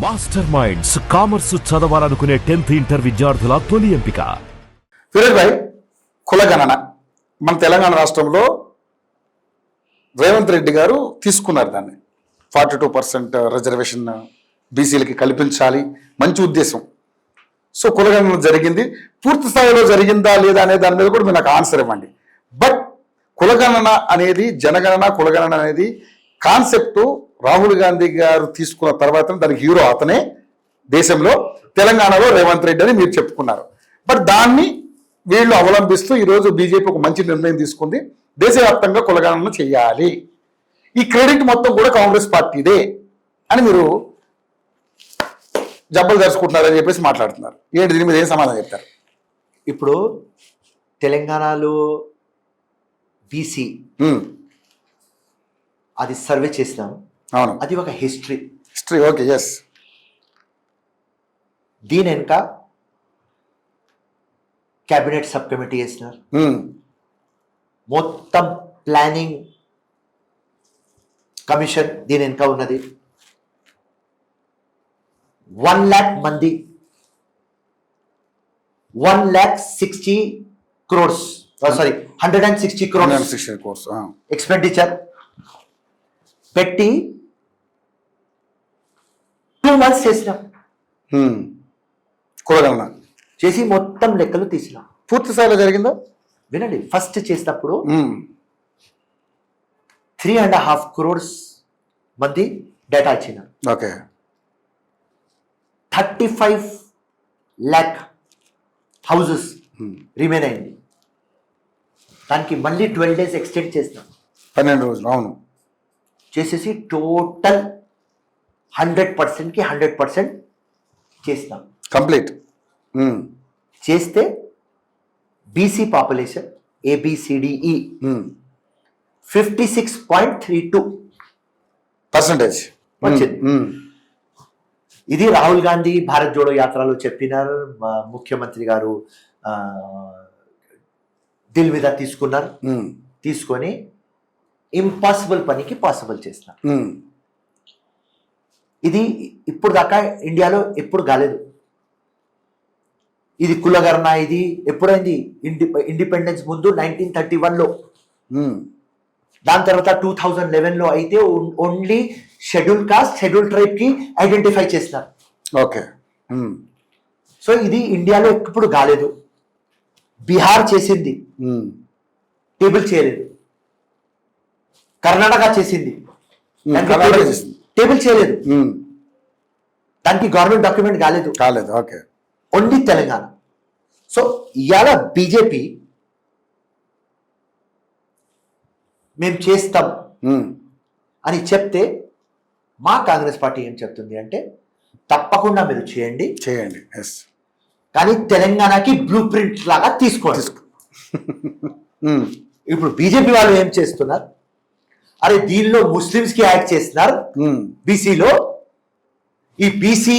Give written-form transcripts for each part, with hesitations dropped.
Master minds commerce చదవాలనుకునే 10th inter విద్యార్థుల తొలి ఎంపిక. ఫిరోజ్ భాయ్, కులగణన మన తెలంగాణ రాష్ట్రంలో రేవంత్ రెడ్డి గారు తీసుకున్నారు. దాన్ని 42% రిజర్వేషన్ బీసీలకి కల్పించాలి, మంచి ఉద్దేశం. సో కులగణన జరిగింది, పూర్తి స్థాయిలో జరిగిందా లేదా అనే దాని మీద కూడా మీరు నాకు ఆన్సర్ ఇవ్వండి. బట్ కులగణన అనేది, జనగణన కులగణన అనేది కాన్సెప్ట్ రాహుల్ గాంధీ గారు తీసుకున్న తర్వాత దానికి హీరో అతనే దేశంలో, తెలంగాణలో రేవంత్ రెడ్డి అని మీరు చెప్పుకున్నారు. బట్ దాన్ని వీళ్ళు అవలంబిస్తూ ఈరోజు బీజేపీ ఒక మంచి నిర్ణయం తీసుకుంది, దేశవ్యాప్తంగా కులగణన చేయాలి, ఈ క్రెడిట్ మొత్తం కూడా కాంగ్రెస్ పార్టీదే అని మీరు జబ్బలు దర్చుకుంటున్నారని చెప్పేసి మాట్లాడుతున్నారు. ఏంటి దీని మీద ఏం సమాధానం చెప్తారు? ఇప్పుడు తెలంగాణలో బీసీ అది సర్వే చేసినాం. అవును, అది ఒక హిస్టరీ. Okay, yes. దీని వెనుక క్యాబినెట్ సబ్ కమిటీ వేసినారు. మొత్తం ప్లానింగ్ కమిషన్ దీని వెనుక ఉన్నది. 1 lakh మంది, 1,60 crores, సారీ 160 crores ఎక్స్పెండిచర్ పెట్టి 2 months చేసినాం. కులగణన చేసి మొత్తం లెక్కలు తీసినాం. పూర్తి స్థాయిలో జరిగిందా? వినండి, ఫస్ట్ చేసినప్పుడు 3.5 crores మంది డేటా ఇచ్చినారు. ఓకే. 35 lakh హౌసెస్ రిమైన్ అయింది. దానికి మళ్ళీ 12 days ఎక్స్టెండ్ చేసినాం. 12 రోజులు. అవును. చేసేసి టోటల్ 100%కి 100% చేసినాం. కంప్లీట్ చేస్తే బీసీ పాపులేషన్ ABCDE 56.32% వచ్చింది. ఇది రాహుల్ గాంధీ భారత్ జోడో యాత్రలో చెప్పినారు. ముఖ్యమంత్రి గారు దిల్ మీద తీసుకున్నారు. తీసుకొని ఇంపాసిబుల్ పనికి పాసిబుల్ చేసినారు. ఇది ఇప్పుడు దాకా ఇండియాలో ఎప్పుడు కాలేదు. ఇది కులగణన ఇది ఎప్పుడైంది? ఇండిపెండెన్స్ ముందు 1931లో. దాని తర్వాత 2011లో అయితే only schedule caste, schedule tribe కి ఐడెంటిఫై చేసినారు. ఓకే. సో ఇది ఇండియాలో ఎప్పుడు కాలేదు. బీహార్ చేసింది, టేబుల్ చేయలేదు. కర్ణాటక చేసింది, టేబుల్ చేయలేదు. దానికి గవర్నమెంట్ డాక్యుమెంట్ కాలేదు. ఓకే. ఓన్లీ తెలంగాణ. సో ఇవాళ బీజేపీ మేము చేస్తాం అని చెప్తే మా కాంగ్రెస్ పార్టీ ఏం చెప్తుంది అంటే, తప్పకుండా మీరు చేయండి, ఎస్, కానీ తెలంగాణకి బ్లూ ప్రింట్ లాగా తీసుకోండి. ఇప్పుడు బీజేపీ వాళ్ళు ఏం చేస్తున్నారు? అరే దీనిలో ముస్లిమ్స్ కి యాడ్ చేస్తున్నారు బీసీలో. ఈ బీసీ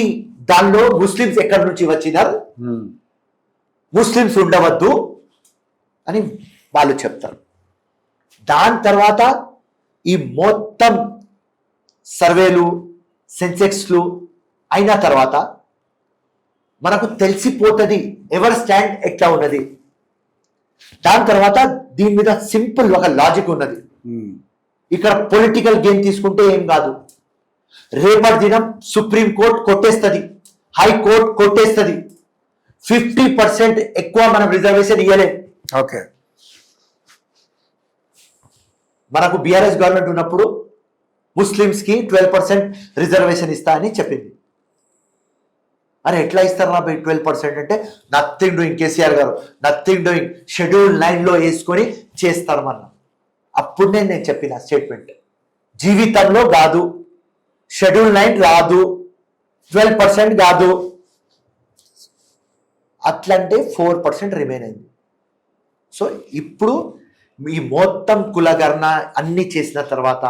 దానిలో ముస్లిమ్స్ ఎక్కడి నుంచి వచ్చినారు, ముస్లిమ్స్ ఉండవద్దు అని వాళ్ళు చెప్తారు. దాని తర్వాత ఈ మొత్తం సర్వేలు, సెన్సెక్స్లు అయిన తర్వాత మనకు తెలిసిపోతుంది ఎవరి స్టాండ్ ఎట్లా ఉన్నది. దాని తర్వాత దీని మీద సింపుల్ ఒక లాజిక్ ఉన్నది. ఇక్కడ పొలిటికల్ గేమ్ తీసుకుంటే ఏం కాదు. రేపటి దినం సుప్రీం కోర్టు కొట్టేస్తుంది, హైకోర్టు కొట్టేస్తుంది. 50% ఎక్కువ మనం రిజర్వేషన్ ఇవ్వలేం. ఓకే. మనకు బీఆర్ఎస్ గవర్నమెంట్ ఉన్నప్పుడు ముస్లిమ్స్ కి 12% రిజర్వేషన్ ఇస్తా అని చెప్పింది. అరే ఎట్లా ఇస్తారు నా 12% అంటే, నథింగ్ డూయింగ్, కేసీఆర్ గారు నథింగ్ డూయింగ్, షెడ్యూల్ 9లో వేసుకొని చేస్తారు మన. అప్పుడు నేను చెప్పిన స్టేట్మెంట్, జీవితంలో కాదు, షెడ్యూల్ 9 రాదు, 12% కాదు. అట్లంటే 4% రిమైన్ అయింది. సో ఇప్పుడు ఈ మొత్తం కులగణన అన్ని చేసిన తర్వాత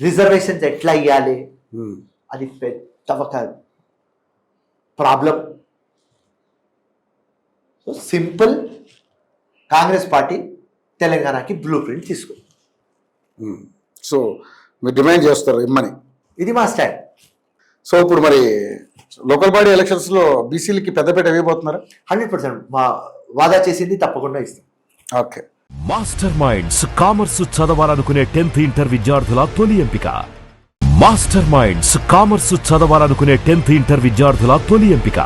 రిజర్వేషన్స్ ఎట్లా ఇవ్వాలి, అది పెద్ద ఒక problem. So simple, Congress party తెలంగాణకి బ్లూ ప్రింట్ తీసుకో. సో మీరు డిమాండ్ చేస్తారు ఇమ్మని. ఇది మా స్టాండ్. సో ఇప్పుడు మరి లోకల్ బాడీ ఎలక్షన్స్ లో బీసీలకి పెద్దపేట వేయబోతున్నారు. 100% మా వాదా చేసింది తప్పకుండా ఇస్తాం. ఓకే. మాస్టర్ మైండ్స్ కామర్స్ చదవాలనుకునే 10th ఇంటర్ విద్యార్థుల తొలి ఎంపిక. మాస్టర్ మైండ్స్ కామర్స్ చదవాలనుకునే 10th ఇంటర్ విద్యార్థుల తొలి ఎంపిక.